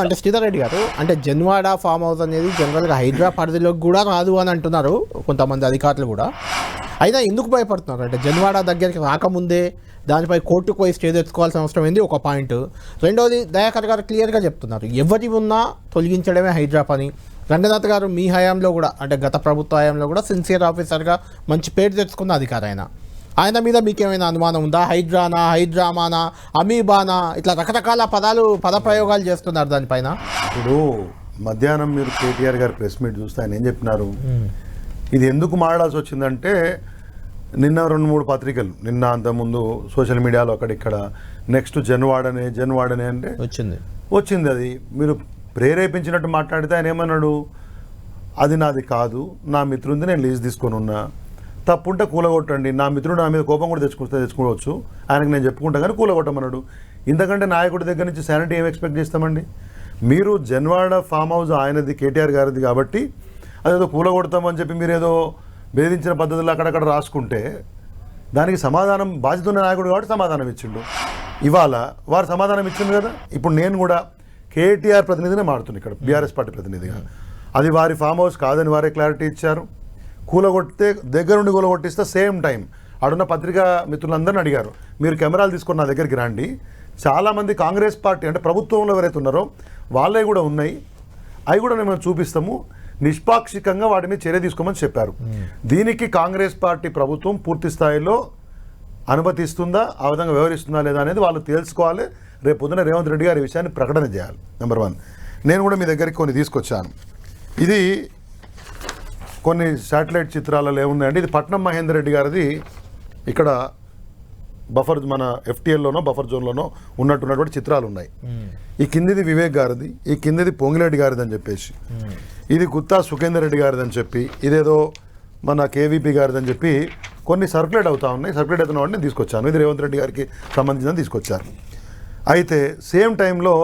అంటే శ్రీధర్రెడ్డి గారు అంటే జన్వాడ ఫామ్ హౌస్ అనేది జనరల్గా హైదరాబాద్ పరిధిలోకి కూడా రాదు అని అంటున్నారు కొంతమంది అధికారులు కూడా. అయినా ఎందుకు భయపడుతున్నారు అంటే జన్వాడ దగ్గరికి రాకముందే దానిపై కోర్టుకు పోయి స్టే తెచ్చుకోవాల్సిన అవసరం ఏంది ఒక పాయింట్. రెండోది దయాకర్ గారు క్లియర్గా చెప్తున్నారు ఎవరి ఉన్నా తొలగించడమే హైదరాబాద్ అని. రంగనాథ్ గారు మీ హయాంలో కూడా అంటే గత ప్రభుత్వ హయాంలో కూడా సిన్సియర్ ఆఫీసర్గా మంచి పేరు తెచ్చుకున్న అధికారి ఆయన మీద మీకేమైనా అనుమానం ఉందా? హైడ్రానా, హైడ్రామానా, అమీబానా ఇట్లా రకరకాల పదప్రయోగాలు చేస్తున్నారు దానిపైన. ఇప్పుడు మధ్యాహ్నం మీరు కేటీఆర్ గారి ప్రెస్ మీట్ చూస్తే ఆయన ఏం చెప్పినారు, ఇది ఎందుకు మాట్లాడాల్సి వచ్చిందంటే నిన్న 2-3 పత్రికలు నిన్న అంతకుముందు సోషల్ మీడియాలో అక్కడిక్కడ నెక్స్ట్ జన్వాడనే అంటే వచ్చింది. అది మీరు ప్రేరేపించినట్టు మాట్లాడితే ఆయన ఏమన్నాడు, అది నాది కాదు, నా మిత్రుంది, నేను లీజ్ తీసుకొని ఉన్నా, తప్పుంటే కూలగొట్టండి, నా మిత్రుడు నా మీద కోపం కూడా తెచ్చుకోవచ్చు, ఆయనకు నేను చెప్పుకుంటా కానీ కూలగొట్టమన్నాడు. ఇంతకంటే నాయకుడి దగ్గర నుంచి శానిటీ ఏం ఎక్స్పెక్ట్ చేస్తామండి? మీరు జన్వాడ ఫామ్ హౌస్ ఆయనది, కేటీఆర్ గారిది కాబట్టి అదేదో కూలగొడతామని చెప్పి మీరు ఏదో భేదించిన పద్ధతుల్లో అక్కడక్కడ రాసుకుంటే దానికి సమాధానం బాధ్యత ఉన్న నాయకుడు కాబట్టి సమాధానం ఇచ్చిండు. ఇవాళ వారు సమాధానం ఇచ్చింది కదా. ఇప్పుడు నేను కూడా కేటీఆర్ ప్రతినిధినే మారుతున్నాను ఇక్కడ, బీఆర్ఎస్ పార్టీ ప్రతినిధిగా. అది వారి ఫామ్ హౌస్ కాదని వారే క్లారిటీ ఇచ్చారు. కూలగొడితే దగ్గర నుండి కూలగొట్టిస్తే సేమ్ టైం ఆడున్న పత్రికా మిత్రులందరినీ అడిగారు, మీరు కెమెరాలు తీసుకొని నా దగ్గరికి రండి, చాలామంది కాంగ్రెస్ పార్టీ అంటే ప్రభుత్వంలో ఎవరైతే ఉన్నారో వాళ్ళే కూడా ఉన్నాయి, అవి కూడా మేము చూపిస్తాము, నిష్పాక్షికంగా వాటి మీద చర్య తీసుకోమని చెప్పారు. దీనికి కాంగ్రెస్ పార్టీ ప్రభుత్వం పూర్తి స్థాయిలో అనుమతిస్తుందా, ఆ విధంగా వ్యవహరిస్తుందా లేదా అనేది వాళ్ళు తెలుసుకోవాలి. రేపు పొద్దున రేవంత్ రెడ్డి గారి విషయాన్ని ప్రకటన చేయాలి. నెంబర్ 1. నేను కూడా మీ దగ్గరికి కొన్ని తీసుకొచ్చాను. ఇది కొన్ని శాటిలైట్ చిత్రాలలో ఏముందంటే ఇది పట్నం మహేందర్ రెడ్డి గారిది. ఇక్కడ బఫర్ మన ఎఫ్టీఎల్లోనో బఫర్ జోన్లోనో ఉన్నటువంటి చిత్రాలు ఉన్నాయి. ఈ కిందిది వివేక్ గారిది, ఈ కిందిది పొంగిరెడ్డి గారిది అని చెప్పేసి, ఇది గుత్తా సుఖేందర్ రెడ్డి గారిది అని చెప్పి, ఇదేదో మన కేవీపీ గారిది అని చెప్పి కొన్ని సర్క్యులేట్ అవుతా ఉన్నాయి. సర్క్యులేట్ అవుతున్న వాటిని తీసుకొచ్చాను. ఇది రేవంత్ రెడ్డి గారికి సంబంధించిన తీసుకొచ్చారు. అయితే సేమ్ టైంలో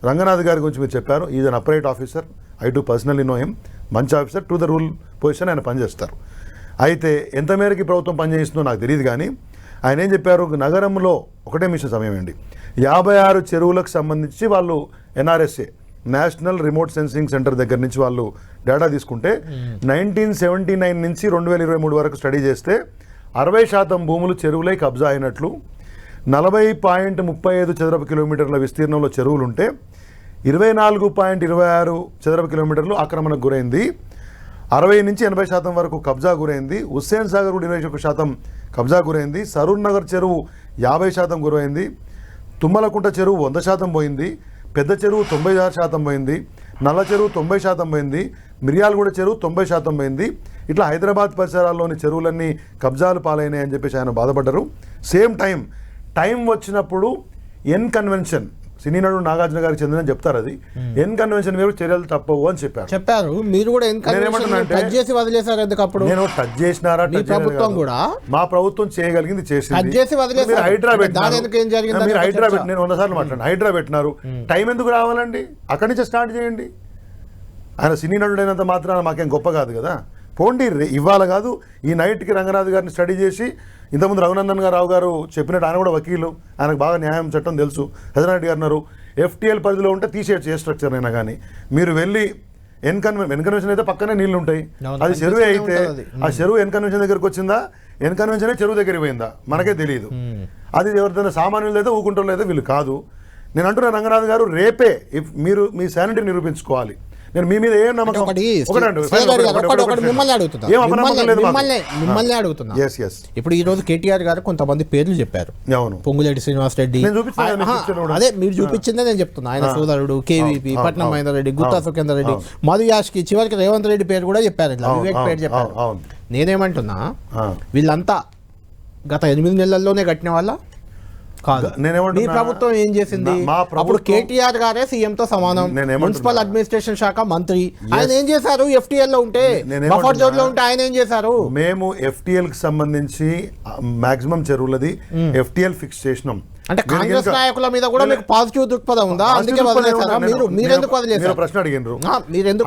రంగనాథ్ గారి గురించి మీరు చెప్పారు, is an upright officer, I do personally know him, మంచి officer, to the rule position ఆయన పనిచేస్తారు. అయితే ఎంత మేరకు ప్రభుత్వం పనిచేస్తుందో నాకు తెలియదు కానీ ఆయన ఏం చెప్పారు, నగరంలో ఒకటే మిషన్ సమయం అండి 56 చెరువులకు సంబంధించి వాళ్ళు NRSA national remote sensing centre దగ్గర నుంచి వాళ్ళు డేటా తీసుకుంటే 1979 నుంచి 2023 వరకు స్టడీ చేస్తే 60% భూములు చెరువులై కబ్జా అయినట్లు, 40.35 చదరపు కిలోమీటర్ల విస్తీర్ణంలో చెరువులుంటే 24.26 చదరపు కిలోమీటర్లు ఆక్రమణకు గురైంది, 60 నుంచి 80% వరకు కబ్జా గురైంది, హుస్సేన్ సాగర్ 21% కబ్జా గురైంది, సరూర్ నగర్ చెరువు 50% గురైంది, తుమ్మలకుంట చెరువు 100% పోయింది, పెద్ద చెరువు 96% పోయింది, నల్ల చెరువు 90% పోయింది, మిర్యాలగూడ చెరువు 90% పోయింది. ఇట్లా హైదరాబాద్ పరిసరాల్లోని చెరువులన్నీ కబ్జాలు పాలైనాయి అని చెప్పేసి ఆయన బాధపడ్డారు. సేమ్ టైం వచ్చినప్పుడు ఎన్ కన్వెన్షన్ సినీ నడు నాగార్జున గారికి చెందిన చెప్తారు, అది ఎన్ కన్వెన్షన్ మీద చర్యలు తప్పవు అని చెప్పారు. మీరు కూడా టచ్ చేసి వదిలేశారు. ఎందుకప్పుడు నేను టచ్ చేసినారా, ప్రభుత్వం కూడా మా ప్రభుత్వం చేయగలిగింది చేసింది. హైడ్రా పెట్టినారు, మీరు హైడ్రా పెట్టి నేను 100 సార్లు మాట్లాడాను, హైడ్రా పెట్టినారు, టైం ఎందుకు రావాలండి? అక్కడి నుంచి స్టార్ట్ చేయండి. ఆయన సినీ నటుడైనంత మాత్రాన మాకేం గొప్ప కాదు కదా, పోండి. ఇవాళ కాదు ఈ నైట్కి రంగనాథ్ గారిని స్టడీ చేసి, ఇంతకుముందు రఘునందన్ రావు గారు చెప్పినట్టు ఆయన కూడా వకీలు, ఆయనకు బాగా న్యాయం చట్టం తెలుసు. హజనారెడ్డి గారు అన్నారు ఎఫ్టీఎల్ పరిధిలో ఉంటే తీసేయచ్చు ఏ స్ట్రక్చర్ అయినా కానీ, మీరు వెళ్ళి ఎన్ కన్వెన్షన్ అయితే పక్కనే నీళ్లు ఉంటాయి, అది చెరువే అయితే ఆ చెరువు ఎన్ కన్వెన్షన్ దగ్గరికి వచ్చిందా, ఎన్ కన్వెన్షనే చెరువు దగ్గరికి పోయిందా మనకే తెలియదు. అది ఎవరిదైనా సామాన్యులు అయితే ఊకుంటూ అయితే వీళ్ళు కాదు. నేను అంటున్నా రంగనాథ్ గారు రేపే మీరు మీ శానిటీ నిరూపించుకోవాలి. నేను మీ మీద ఏం నమ్మకం మిమ్మల్ని అడుగుతున్నా. ఇప్పుడు ఈ రోజు కేటీఆర్ గారు కొంతమంది పేర్లు చెప్పారు, పొంగులేటి శ్రీనివాస్ రెడ్డి, అదే మీరు చూపించిందే నేను చెప్తున్నా, ఆయన సోదరుడు కేవీపీ, పట్నం మహేందర్ రెడ్డి, గుత్తా సుఖేందర్ రెడ్డి, మధు యాష్కి, చివరికి రేవంత్ రెడ్డి పేరు కూడా చెప్పారు, ఇట్లా వివేక్ పేరు చెప్పారు. నేనేమంటున్నా, వీళ్ళంతా గత 8 నెలల్లోనే కట్టిన వాళ్ళ కాదు. మీ ప్రభుత్వం ఏం చేసింది? అప్పుడు కేటీఆర్ గారే సీఎంతో సమానం, మున్సిపల్ అడ్మినిస్ట్రేషన్ శాఖ మంత్రి, ఆయన ఏం చేశారు? ఎఫ్టీఎల్ లో ఉంటే, బఫర్ జోన్ లో ఉంటే ఆయన ఏం చేశారు? మేము ఎఫ్టీఎల్ కి సంబంధించి మాక్సిమం చెరువులది ఎఫ్టీఎల్ ఫిక్స్ చేసినాం. అంటే కాంగ్రెస్ నాయకుల మీద కూడా మీకు పాజిటివ్ దృక్పథం ఉందా? అందుకే వదిలేసారా? మీరెందుకు వదిలేసారు? ప్రశ్న అడిగినారు.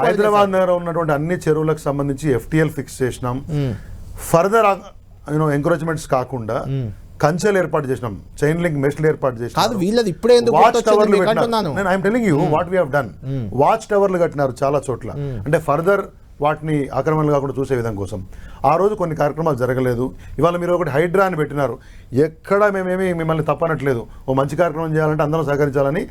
హైదరాబాద్ నగరం ఉన్నటువంటి అన్ని చెరువులకు సంబంధించి ఎఫ్టీఎల్ ఫిక్స్ చేసినాం. ఫర్దర్ ఎంకరేజ్మెంట్స్ కాకుండా కంచెలు ఏర్పాటు చేసినాం, చైన్ లింక్ మెస్లు ఏర్పాటు చేసినాం. కాదు వీళ్ళది ఇప్పుడే ఎందుకు వాచ్ గుర్తొచ్చింది టవర్లు మీకు పెట్టినారు. అంటున్నాను. నేను I'm telling you what we have done. Watch టవర్లు కట్టినారు చాలా చోట్ల, అంటే ఫర్దర్ వాటిని ఆక్రమణలు కాకుండా చూసే విధం కోసం. ఆ రోజు కొన్ని కార్యక్రమాలు జరగలేదు. ఇవాళ మీరు ఒకటి హైడ్రా అని పెట్టినారు. ఎక్కడ మేమేమి మిమ్మల్ని తప్పనట్లేదు. ఓ మంచి కార్యక్రమం చేయాలంటే అందరం సహకరించాలని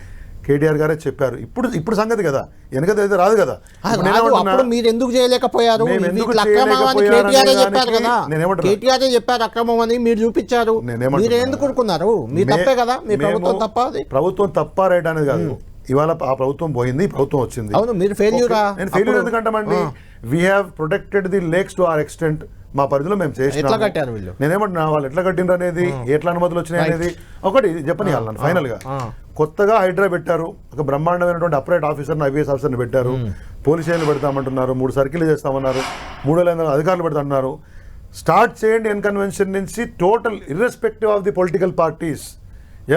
కేటీఆర్ గారే చెప్పారు. ఇప్పుడు సంగతి కదా, వెనకదైతే రాదు కదా. అప్పుడు మీరు ఎందుకు చేయలేకపోయారు? మేము ఎందుకు కేటీఆర్ చెప్పారు కదా, నేనేమంటున్నా, కేటీఆర్ చెప్పారు అక్రమం అని, మీరు చూపించారు. మీరు ఎందుకు కొనుక్కున్నారు? మీరు తప్పే కదా, మీ ప్రభుత్వం తప్ప. ప్రభుత్వం తప్ప రైట్ అనేది కాదు. ఇవాళ ఆ ప్రభుత్వం పోయింది, ప్రభుత్వం వచ్చింది. అవును, మీరు ఫెయిల్యూరా? నేను ఫెయిల్యూర్ ఎందుకంటామండి, we have protected the lakes to our extent. మా పరిధిలో మేము చేసినాము. నేనేమంటున్నా, వాళ్ళు ఎట్లా కట్టిండ్రు అనేది, ఎట్లా అనుమతులు వచ్చినాయి అనేది ఒకటి చెప్పని వాళ్ళని. ఫైనల్ గా కొత్తగా హైడ్రా పెట్టారు, ఒక బ్రహ్మాండమైనటువంటి అపరేట్ ఆఫీసర్ని, ఐపీఎస్ ఆఫీసర్ని పెట్టారు. పోలీస్ స్టేషన్లు పెడతామంటున్నారు, 3 సర్కిల్ చేస్తామన్నారు, 3,500 అధికారులు పెడతామన్నారు. స్టార్ట్ చేయండి ఎన్కన్వెన్షన్ నుంచి. Total irrespective of the political parties,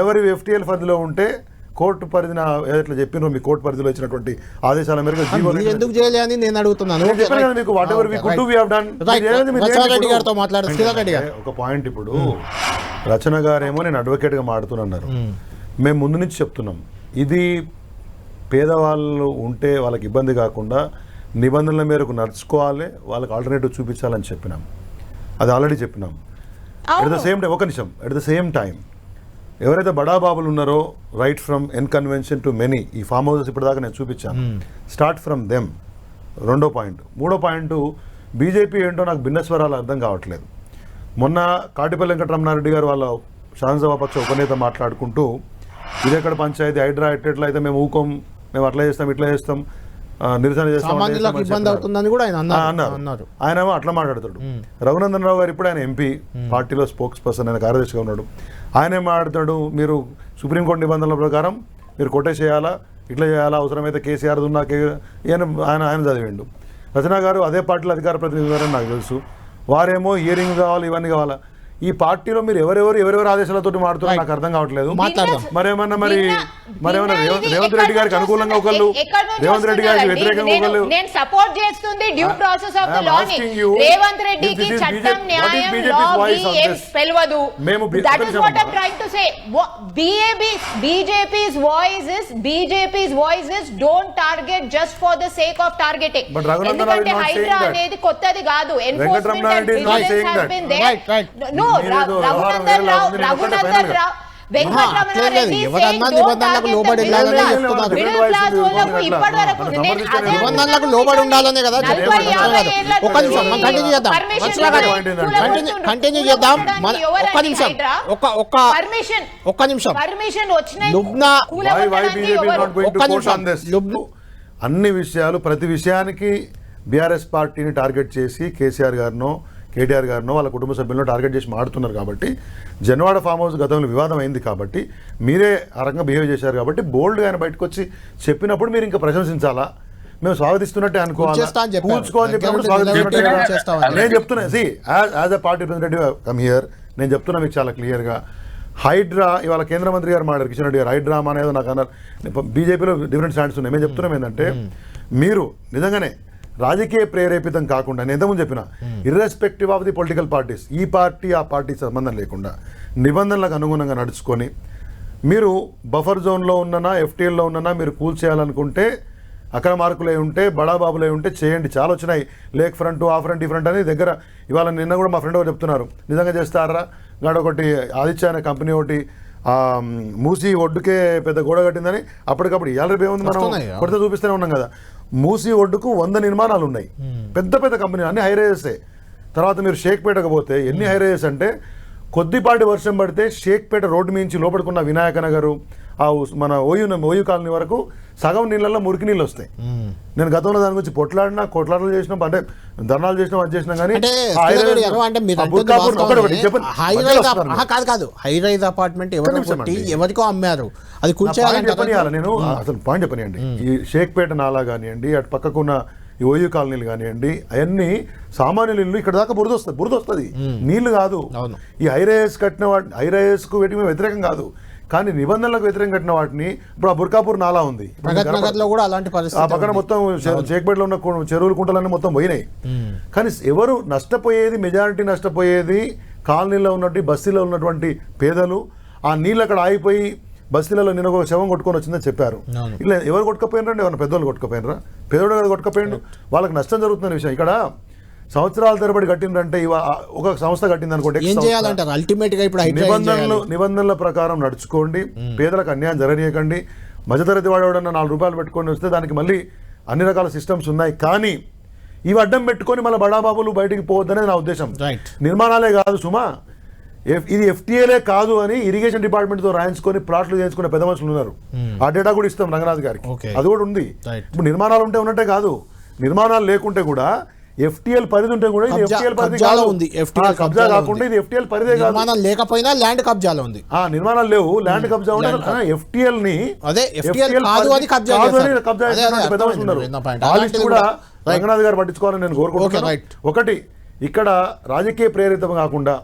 ఎవరి ఎఫ్టీఎల్ పరిధిలో ఉంటే కోర్టు పరిధిన ఎట్లా చెప్పినారో, మీ కోర్టు పరిధిలో ఇచ్చినటువంటి ఆదేశాల మేరకు ఎందుకు చేయలే అని నేను అడుగుతున్నాను. మీకు whatever we could do we have done. ఒక పాయింట్, ఇప్పుడు రచన గారేమో నేను అడ్వకేట్ గా మాడుతున్నారు, మేము ముందు నుంచి చెప్తున్నాం, ఇది పేదవాళ్ళు ఉంటే వాళ్ళకి ఇబ్బంది కాకుండా నిబంధనల మేరకు నడుచుకోవాలి, వాళ్ళకి ఆల్టర్నేటివ్ చూపించాలని చెప్పినాం. అది ఆల్రెడీ చెప్పినాం. ఎట్ ద సేమ్ టైం, ఒక నిమిషం, ఎట్ ద సేమ్ టైం ఎవరైతే బడాబాబులు ఉన్నారో, right from N Convention to many, ఈ ఫామ్ హౌసెస్ ఇప్పటిదాకా నేను చూపించాను, స్టార్ట్ ఫ్రమ్ దెమ్. 2వ పాయింట్. 3వ పాయింట్, బీజేపీ ఏంటో నాకు భిన్న స్వరాలు అర్థం కావట్లేదు. మొన్న కాటిపల్లి వెంకటరమణారెడ్డి గారు వాళ్ళ శాసనసభాపక్ష ఉపనేత మాట్లాడుకుంటూ, ఇదెక్కడ పంచాయతీ, హైడ్రా ఎట్లా అయితే మేము ఊకోం, మేము అట్లా చేస్తాం ఇట్లా చేస్తాం, నిరసన చేస్తాం అన్నారు. ఆయన అట్లా మాట్లాడతాడు. రఘునందన్ రావు గారు ఇప్పుడు ఆయన ఎంపీ, పార్టీలో స్పోక్స్ పర్సన్, ఆయన కార్యదర్శిగా ఉన్నాడు. ఆయన ఏం మాట్లాడతాడు, మీరు సుప్రీంకోర్టు నిబంధనల ప్రకారం మీరు కొట్టేసేయాలా, ఇట్లా చేయాలా, అవసరమైతే కేసీఆర్ ఉన్నా ఆయన చదివిండు. రచన గారు అదే పార్టీలో అధికార ప్రతినిధి గారని నాకు తెలుసు. వారేమో హియరింగ్ కావాలి, ఇవన్నీ కావాలా. ఈ పార్టీలో మీరు ఎవరెవరు ఆదేశాలతో మాడుతున్నారు నాకు అర్థం కావట్లేదు. మరేమన్నా రేవంత్ రెడ్డి గారికి అనుకూలంగా ఒకళ్ళు, రేవంత్ రెడ్డి గారికి వ్యతిరేకంగా ఒకళ్ళు. నేను సపోర్ట్ చేస్తుంది due process of the law ని. రేవంత్ రెడ్డికి చట్టం, న్యాయం, లా ఏం తెలియదు. That is what I am trying to say. BJP's voice is don't target just for the sake of targeting. ఎందుకంటే హైడ్రా అనేది కొత్తది కాదు. Enforcement and vigilance has been there. No, Raghunandan Rao, Venkataramana Reddy నిబంధనలకు లోబడి ఉండాలనే కదా. ఒక్క నిమిషం. అన్ని విషయాలు, ప్రతి విషయానికి బీఆర్ఎస్ పార్టీని టార్గెట్ చేసి కేసీఆర్ గారినో కేటీఆర్ గారినో వాళ్ళ కుటుంబ సభ్యులను టార్గెట్ చేసి మాడుతున్నారు. కాబట్టి జన్వాడ ఫామ్ హౌస్ గతంలో వివాదం అయింది కాబట్టి మీరే ఆ రకంగా బిహేవ్ చేశారు. కాబట్టి బోల్డ్గా ఆయన బయటకు వచ్చి చెప్పినప్పుడు మీరు ఇంకా ప్రశంసించాలా, మేము స్వాగతిస్తున్నట్టే అనుకోవాలి, కూర్చుకోవాలని చెప్పినప్పుడు స్వాగతిస్తున్నట్టే. నేను చెప్తున్నా, as a party representative come here, నేను చెప్తున్నా మీకు చాలా క్లియర్గా. హైడ్రా ఇవాళ కేంద్ర మంత్రి గారు మాట్లాడారు, కిషన్ రెడ్డి గారు, హైడ్రా అనేది నాకు అన్నారు. బీజేపీలో డిఫరెంట్ స్టాండ్స్ ఉన్నాయి. మేము చెప్తున్నాం ఏంటంటే, మీరు నిజంగానే రాజకీయ ప్రేరేపితం కాకుండా, నేను ఎంతమంది చెప్పిన, irrespective of the political parties, ఈ పార్టీ ఆ పార్టీ సంబంధం లేకుండా నిబంధనలకు అనుగుణంగా నడుచుకొని మీరు బఫర్ జోన్లో ఉన్ననా ఎఫ్టీఎల్లో ఉన్ననా మీరు కూల్చేయాలనుకుంటే, అక్కడ మార్కులే ఉంటే, బడాబాబులే ఉంటే చేయండి. చాలా వచ్చినాయి, లేక్ ఫ్రంట్, ఆ ఫ్రంట్, ఈ ఫ్రంట్ అని దగ్గర. ఇవాళ నిన్న కూడా మా ఫ్రెండ్ చెప్తున్నారు, నిజంగా చేస్తారా గాడు ఒకటి ఆదిత్య అనే కంపెనీ ఒకటి మూసి ఒడ్డుకే పెద్ద గోడ కట్టిందని అప్పటికప్పుడు. ఇవాళ రేపు ఏముంది, మనం కొడితే చూపిస్తూనే ఉన్నాం కదా. మూసి ఒడ్డుకు 100 నిర్మాణాలు ఉన్నాయి, పెద్ద పెద్ద కంపెనీ, అన్ని హైరైజెసే. తర్వాత మీరు షేక్పేటకు పోతే ఎన్ని హైరైజెస్ అంటే, కొద్దిపాటి వర్షం పడితే షేక్పేట రోడ్డు మించి లోపడుకున్న వినాయక నగరు, ఆ మన ఓయూ కాలనీ వరకు సగం నీళ్ళల్లో మురికి నీళ్ళు వస్తాయి. నేను గతంలో దాని గురించి కొట్లాటలు చేసినాం, అంటే ధర్నాలు చేసినాం, అది చేసినాం. కానీ హైరైజ్ అపార్ట్మెంట్ ఎవరికో అమ్మారు, అది చెప్పనియాలి. నేను అసలు పాయింట్ చెప్పనియండి. ఈ షేక్పేట నాలా కానివ్వండి, అటు పక్కకున్న ఈ ఓయూ కాలనీలు కానివ్వండి, అవన్నీ సామాన్యుల ఇల్లు, ఇక్కడ దాకా బురద వస్తుంది, నీళ్లు కాదు. ఈ హైరైజ్ కట్టిన వాటి, హైరైజ్ కు వీటికి వ్యతిరేకం కాదు, కానీ నిబంధనలకు వ్యతిరేకం కట్టిన వాటిని, ఇప్పుడు ఆ బుర్కాపూర్ నాలా ఉంది, ఆ పక్కన మొత్తం షేక్పేటలో ఉన్న చెరువులు కుంటలన్నీ మొత్తం పోయినాయి. కానీ ఎవరు నష్టపోయేది, మెజారిటీ నష్టపోయేది కాలనీలో ఉన్నటువంటి బస్తీలో ఉన్నటువంటి పేదలు ఆ నీళ్ళు అక్కడ ఆగిపోయి బస్తీలలో నేను ఒక శవం కొట్టుకొని వచ్చిందని చెప్పారు. ఇట్లా ఎవరు కొట్టుకపోయినరండి? ఎవరైనా పెద్దోళ్ళు కొట్టుకపోయినరా? పేదోడు కదా కొట్టుకపోయిండు. వాళ్ళకి నష్టం జరుగుతున్న విషయం. ఇక్కడ సంవత్సరాల తరబడి కట్టిందంటే ఒక సంస్థ కట్టింది అనుకోండి, ఏం చేయాలంటారు అల్టిమేట్ గా? ఇప్పుడు నిబంధనల ప్రకారం నడుచుకోండి, పేదలకు అన్యాయం జరగనీయకండి. మధ్యతరగతి వాడేవాడన్నా 4 రూపాయలు పెట్టుకొని వస్తే దానికి మళ్ళీ అన్ని రకాల సిస్టమ్స్ ఉన్నాయి. కానీ ఇవి అడ్డం పెట్టుకొని మళ్ళీ బడాబాబులు బయటికి పోవద్దనేది నా ఉద్దేశం. నిర్మాణాలే కాదు సుమా, ఇది ఎఫ్టీఏలే కాదు అని ఇరిగేషన్ డిపార్ట్మెంట్ తో రాయించుకొని ప్లాట్లు చేయించుకునే పెద్ద మనుషులు ఉన్నారు. ఆ డేటా కూడా ఇస్తాం రంగనాథ్ గారికి, అది కూడా ఉంది. ఇప్పుడు నిర్మాణాలు ఉంటే ఉన్నట్టే కాదు, నిర్మాణాలు లేకుంటే కూడా ఎఫ్టీఎల్ పరిధి ఉంటే కూడా ఇది ఎఫ్టీఎల్ పరిధి కాదు, కబ్జా కాకుండా ఇది ఎఫ్టీఎల్ పరిధే కాదు. నిర్మాణాలు లేకపోయినా ల్యాండ్ కబ్జాలో ఉంది. నిర్మాణాలు లేవు, ల్యాండ్ కబ్జా ఉంటే ఎఫ్టీఎల్ ని కబ్జా పెద్ద మనుషులు ఉన్నారు. ఆ లిస్ట్ కూడా రంగనాథ్ గారు పట్టించుకోవాలని నేను కోరుకుంటున్నాను. ఒకటి, ఇక్కడ రాజకీయ ప్రేరితం కాకుండా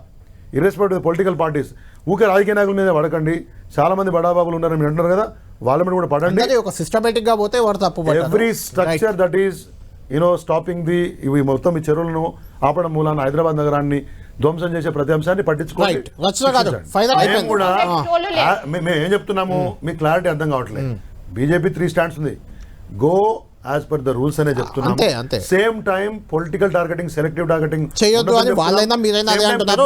ఇర్రెస్పెక్టివ్ పొలిటికల్ పార్టీస్ ఊకే రాజకీయ నాయకుల మీద పడకండి. చాలా మంది బడాబాబులు ఉన్నారని మీరు అంటున్నారు కదా, వాళ్ళ మీద కూడా పడండి. ఒక సిస్టమేటిక్ గా పోతే వారు తప్పు. Every structure that is stopping the ఇవి మొత్తం ఈ చెరువులను ఆపడం మూలాన హైదరాబాద్ నగరాన్ని ధ్వంసం చేసే ప్రతి అంశాన్ని పట్టించుకోండి. మేము ఏం చెప్తున్నాము మీకు క్లారిటీ అర్థం కావట్లేదు. బీజేపీ 3 స్టాండ్స్ ఉంది. Go as per the rules అనే చెప్తున్నాం. Same time political targeting, selective targeting చేయొద్దు అని వాళ్ళైనా మీరైనా అదే అంటున్నారు.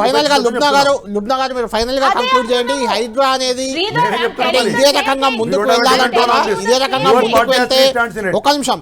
ఫైనల్ గా లుబ్నా గారు మీరు ఫైనల్ గా కంక్లూడ్ చేయండి. హైడ్రా అనేది ఇదే రకంగా ముందుకు వెళ్ళాలంటారా? ఇదే రకంగా ముందుకు వెళ్తే ఒక నిమిషం